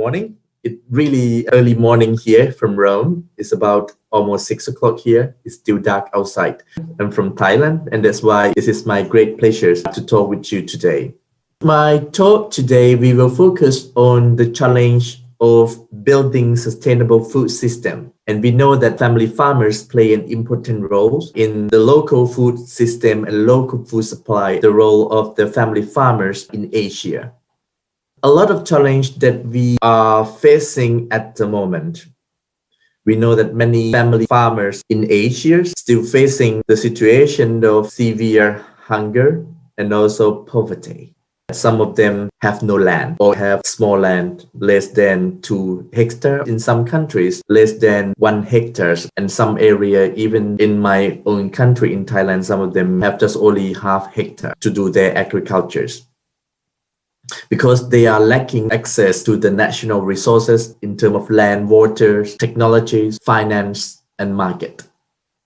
morning. It's really early morning here from Rome. It's about almost 6 o'clock here. It's still dark outside. I'm from Thailand, and that's why it is my great pleasure to talk with you today. My talk today, we will focus on the challenge of building sustainable food system. And we know that family farmers play an important role in the local food system and local food supply, the role of the family farmers in Asia. A lot of challenge that we are facing at the moment. We know that many family farmers in Asia still facing the situation of severe hunger and also poverty. Some of them have no land or have small land, less than 2 hectares. In some countries, less than 1 hectare. And some area, even in my own country in Thailand, some of them have just only half hectare to do their agricultures, because they are lacking access to the national resources in terms of land, water, technologies, finance, and market.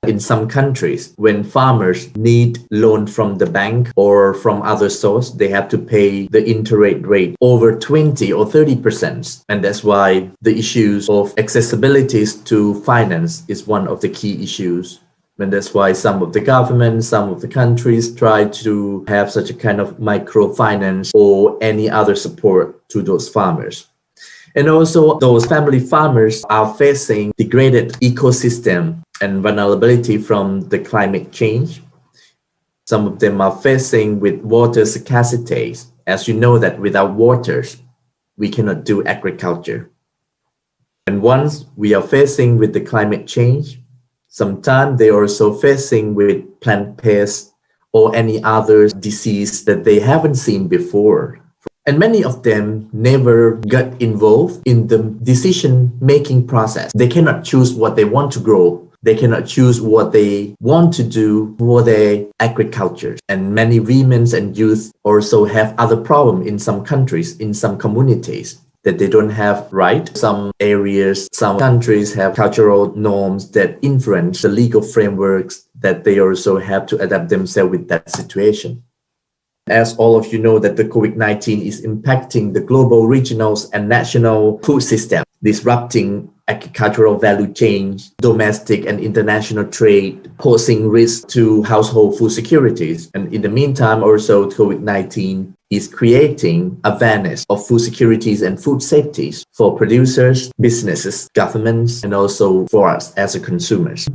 In some countries, when farmers need loan from the bank or from other source, they have to pay the interest rate over 20 or 30%. And that's why the issues of accessibilities to finance is one of the key issues. And that's why some of the governments, some of the countries try to have such a kind of microfinance or any other support to those farmers. And also those family farmers are facing degraded ecosystem and vulnerability from the climate change. Some of them are facing with water scarcity. As you know that without water, we cannot do agriculture. And once we are facing with the climate change, sometimes they are also facing with plant pests or any other disease that they haven't seen before. And many of them never got involved in the decision-making process. They cannot choose what they want to grow. They cannot choose what they want to do for their agriculture. And many women and youth also have other problems in some countries, in some communities, that they don't have right. Some areas, some countries have cultural norms that influence the legal frameworks that they also have to adapt themselves with that situation. As all of you know that the COVID-19 is impacting the global, regional, and national food system, disrupting agricultural value chain, domestic and international trade, posing risk to household food securities. And in the meantime, also COVID-19 is creating awareness of food securities and food safeties for producers, businesses, governments, and also for us as a consumers.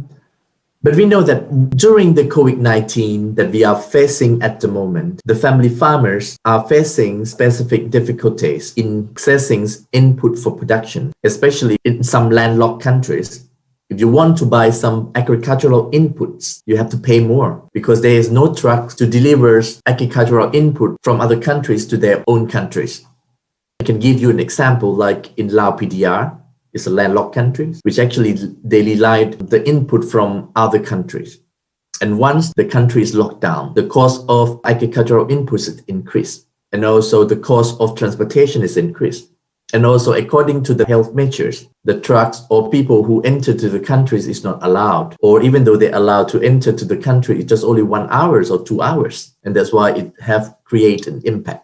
But we know that during the COVID-19 that we are facing at the moment, the family farmers are facing specific difficulties in accessing input for production, especially in some landlocked countries. If you want to buy some agricultural inputs, you have to pay more because there is no trucks to deliver agricultural input from other countries to their own countries. I can give you an example like in Laos PDR. It's a landlocked country, which actually they rely the input from other countries. And once the country is locked down, the cost of agricultural inputs is increased. And also the cost of transportation is increased. And also according to the health measures, the trucks or people who enter to the countries is not allowed. Or even though they're allowed to enter to the country, it's just only 1 hour or 2 hours. And that's why it have created an impact.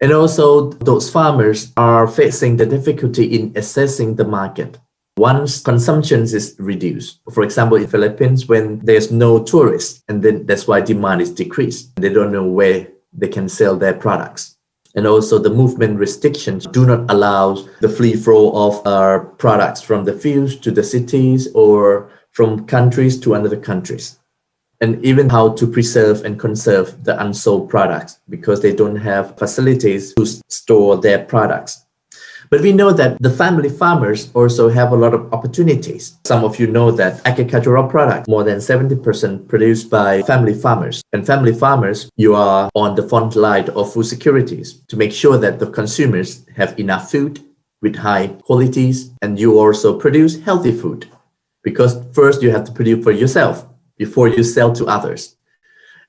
And also, those farmers are facing the difficulty in accessing the market. Once consumption is reduced, for example, in Philippines, when there's no tourists, and then that's why demand is decreased. They don't know where they can sell their products. And also the movement restrictions do not allow the free flow of our products from the fields to the cities or from countries to another countries. And even how to preserve and conserve the unsold products because they don't have facilities to store their products. But we know that the family farmers also have a lot of opportunities. Some of you know that agricultural products, more than 70% produced by family farmers. And family farmers, you are on the front line of food securities to make sure that the consumers have enough food with high qualities, and you also produce healthy food. Because first you have to produce for yourself before you sell to others.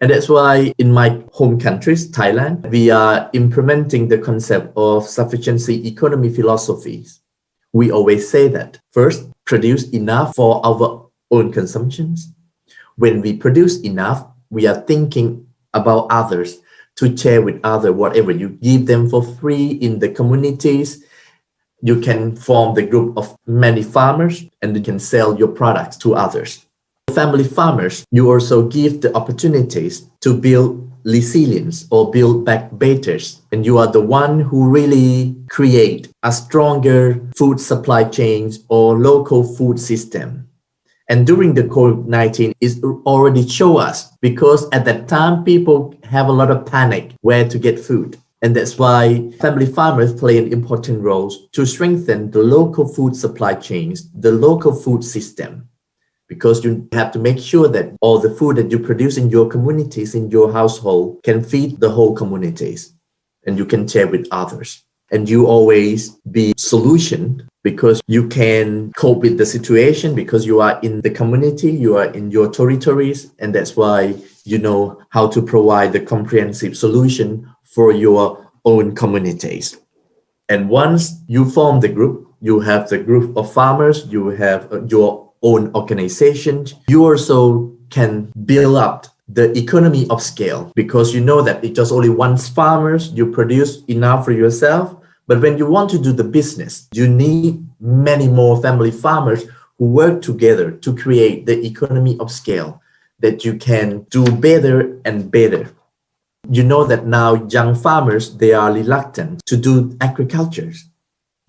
And that's why in my home countries, Thailand, we are implementing the concept of sufficiency economy philosophies. We always say that first, produce enough for our own consumptions. When we produce enough, we are thinking about others to share with others whatever you give them for free in the communities. You can form the group of many farmers and you can sell your products to others. Family farmers, you also give the opportunities to build resilience or build back better. And you are the one who really create a stronger food supply chains or local food system. And during the COVID-19, it already show us because at that time, people have a lot of panic where to get food. And that's why family farmers play an important role to strengthen the local food supply chains, the local food system. Because you have to make sure that all the food that you produce in your communities, in your household, can feed the whole communities and you can share with others. And you always be solution because you can cope with the situation because you are in the community, you are in your territories, and that's why you know how to provide the comprehensive solution for your own communities. And once you form the group, you have the group of farmers, you have your own organization, you also can build up the economy of scale because you know that it's just only one farmers, you produce enough for yourself. But when you want to do the business, you need many more family farmers who work together to create the economy of scale that you can do better and better. You know that now young farmers, they are reluctant to do agriculture.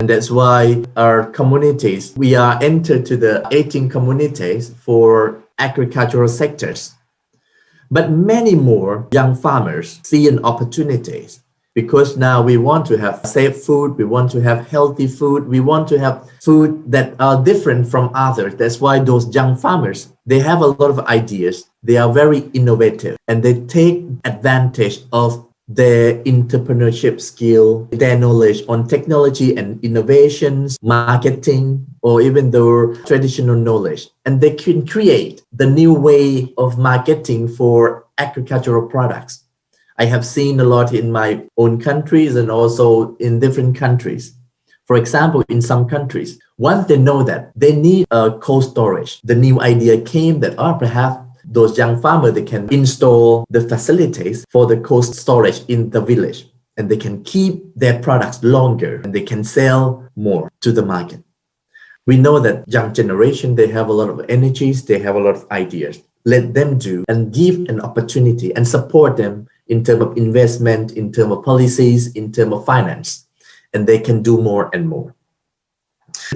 And that's why our communities, we are entered to the 18 communities for agricultural sectors. But many more young farmers see an opportunities because now we want to have safe food, we want to have healthy food, we want to have food that are different from others. That's why those young farmers, they have a lot of ideas. They are very innovative and they take advantage of their entrepreneurship skill, their knowledge on technology and innovations, marketing, or even their traditional knowledge. And they can create the new way of marketing for agricultural products. I have seen a lot in my own countries and also in different countries. For example, in some countries, once they know that they need a cold storage, the new idea came that, perhaps those young farmers, they can install the facilities for the cold storage in the village and they can keep their products longer and they can sell more to the market. We know that young generation, they have a lot of energies, they have a lot of ideas. Let them do and give an opportunity and support them in terms of investment, in terms of policies, in terms of finance, and they can do more and more.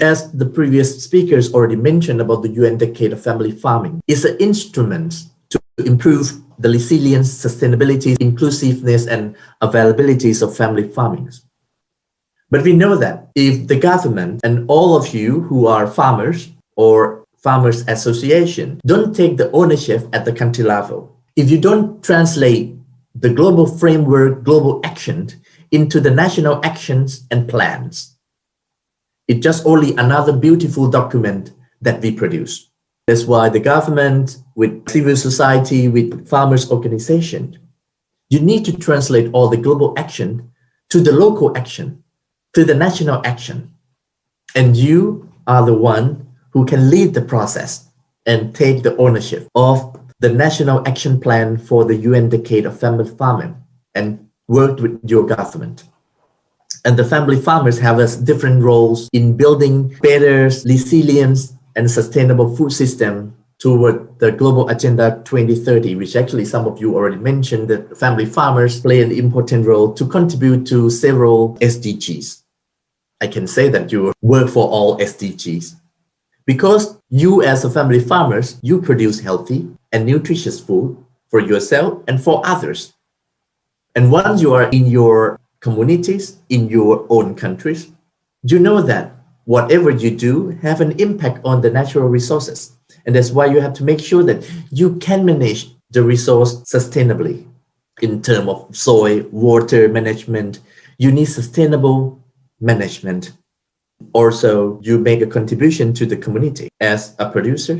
As the previous speakers already mentioned about the UN Decade of Family Farming, it's an instrument to improve the resilience, sustainability, inclusiveness, and availabilities of family farming. But we know that if the government and all of you who are farmers or farmers association don't take the ownership at the country level, if you don't translate the global framework, global action into the national actions and plans, it's just only another beautiful document that we produce. That's why the government, with civil society, with farmers' organization, you need to translate all the global action to the local action, to the national action. And you are the one who can lead the process and take the ownership of the National Action Plan for the UN Decade of Family Farming and work with your government. And the family farmers have different roles in building better resilience and sustainable food system toward the Global Agenda 2030, which actually some of you already mentioned that family farmers play an important role to contribute to several SDGs. I can say that you work for all SDGs because you as a family farmers, you produce healthy and nutritious food for yourself and for others. And once you are in your communities, in your own countries, you know that whatever you do have an impact on the natural resources. And that's why you have to make sure that you can manage the resource sustainably in terms of soil, water management. You need sustainable management. Also, you make a contribution to the community as a producer.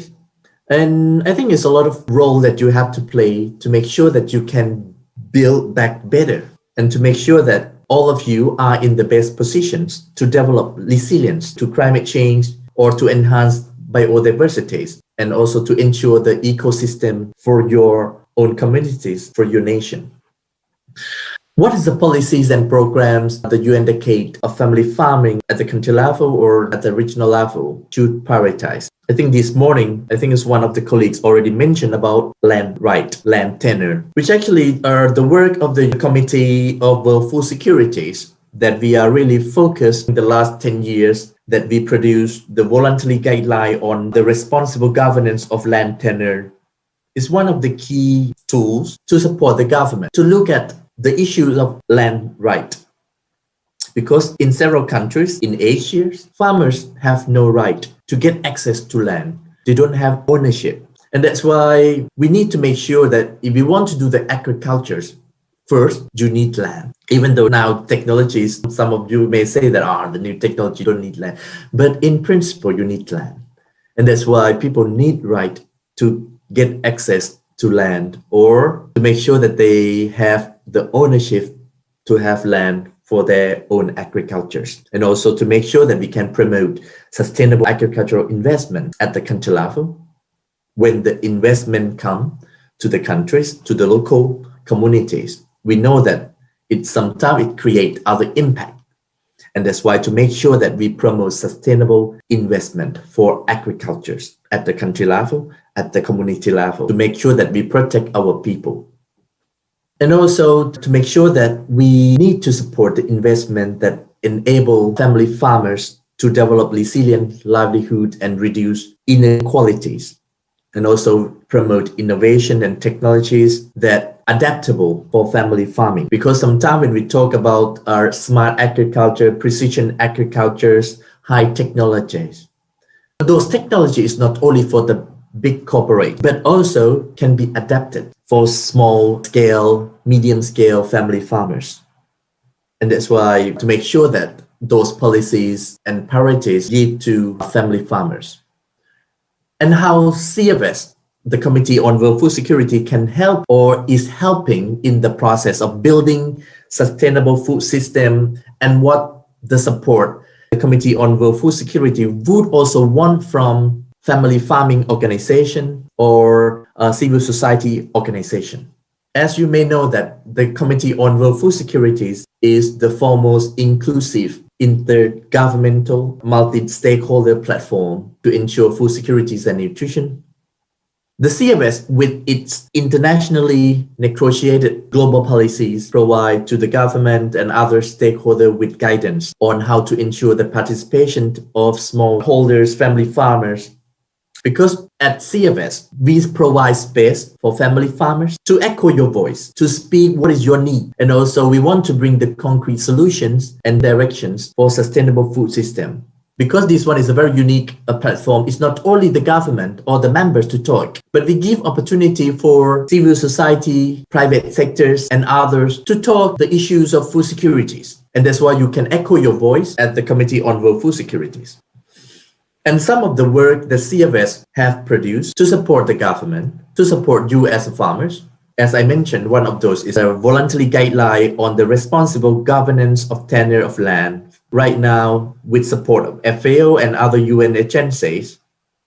And I think it's a lot of role that you have to play to make sure that you can build back better and to make sure that all of you are in the best positions to develop resilience to climate change or to enhance biodiversity and also to ensure the ecosystem for your own communities, for your nation. What is the policies and programs that you indicate of family farming at the country level or at the regional level should prioritize? I think this morning, it's one of the colleagues already mentioned about land right, land tenure, which actually are the work of the Committee of Food Securities that we are really focused in the last 10 years that we produced the voluntary guideline on the responsible governance of land tenure is one of the key tools to support the government to look at the issues of land right. Because in several countries in Asia, farmers have no right to get access to land. They don't have ownership. And that's why we need to make sure that if we want to do the agriculture, first, you need land. Even though now technologies, some of you may say that the new technology don't need land. But in principle, you need land. And that's why people need right to get access to land or to make sure that they have the ownership to have land for their own agricultures, and also to make sure that we can promote sustainable agricultural investment at the country level. When the investment come to the countries, to the local communities, we know that sometimes it creates other impact. And that's why to make sure that we promote sustainable investment for agricultures at the country level, at the community level, to make sure that we protect our people. And also to make sure that we need to support the investment that enable family farmers to develop resilient livelihood and reduce inequalities, and also promote innovation and technologies that adaptable for family farming. Because sometimes when we talk about our smart agriculture, precision agricultures, high technologies, those technologies not only for the big corporate, but also can be adapted for small scale, medium scale family farmers. And that's why to make sure that those policies and priorities give to family farmers. And how CFS, the Committee on World Food Security, can help or is helping in the process of building sustainable food system, and what the support the Committee on World Food Security would also want from family farming organization or a civil society organization. As you may know that the Committee on World Food Security is the foremost inclusive intergovernmental multi-stakeholder platform to ensure food security and nutrition. The CFS, with its internationally negotiated global policies, provide to the government and other stakeholders with guidance on how to ensure the participation of smallholders, family farmers. Because at CFS, we provide space for family farmers to echo your voice, to speak what is your need. And also we want to bring the concrete solutions and directions for sustainable food system. Because this one is a very unique platform, it's not only the government or the members to talk, but we give opportunity for civil society, private sectors, and others to talk the issues of food securities. And that's why you can echo your voice at the Committee on World Food Securities. And some of the work the CFS have produced to support the government, to support you as farmers. As I mentioned, one of those is a voluntary guideline on the responsible governance of tenure of land. Right now, with support of FAO and other UN agencies,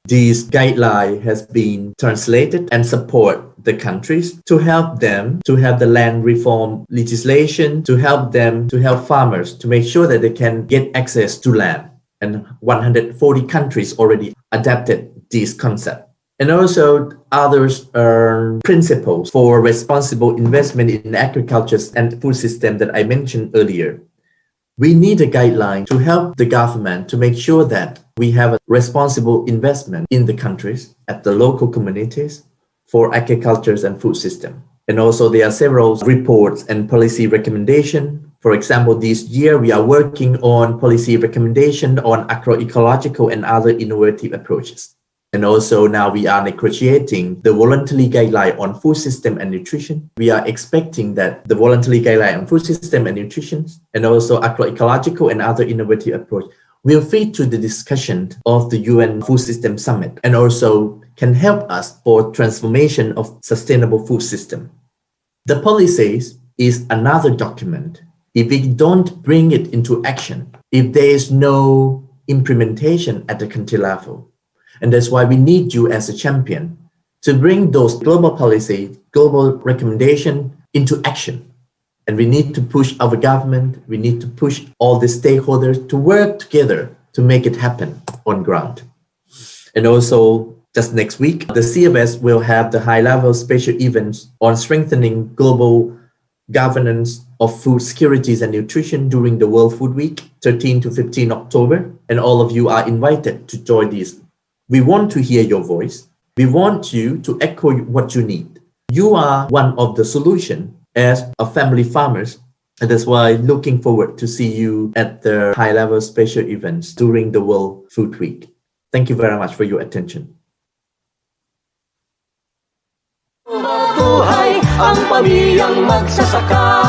this guideline has been translated and support the countries to help them to have the land reform legislation, to help them, to help farmers to make sure that they can get access to land. And 140 countries already adapted this concept. And also others are principles for responsible investment in agriculture and food system that I mentioned earlier. We need a guideline to help the government to make sure that we have a responsible investment in the countries, at the local communities, for agriculture and food system. And also there are several reports and policy recommendations. For example, this year we are working on policy recommendation on agroecological and other innovative approaches. And also now we are negotiating the voluntary guideline on food system and nutrition. We are expecting that the voluntary guideline on food system and nutrition and also agroecological and other innovative approach will feed to the discussion of the UN Food System Summit and also can help us for transformation of sustainable food system. The policies is another document. If we don't bring it into action, if there is no implementation at the country level, and that's why we need you as a champion to bring those global policy, global recommendation into action. And we need to push our government, we need to push all the stakeholders to work together to make it happen on ground. And also, just next week, the CFS will have the high-level special events on strengthening global governance of food securities and nutrition during the World Food Week, 13 to 15 October. And all of you are invited to join these. We want to hear your voice. We want you to echo what you need. You are one of the solution as a family farmers. And that's why looking forward to see you at the high-level special events during the World Food Week. Thank you very much for your attention. Mabuhay ang pamilyang magsasaka.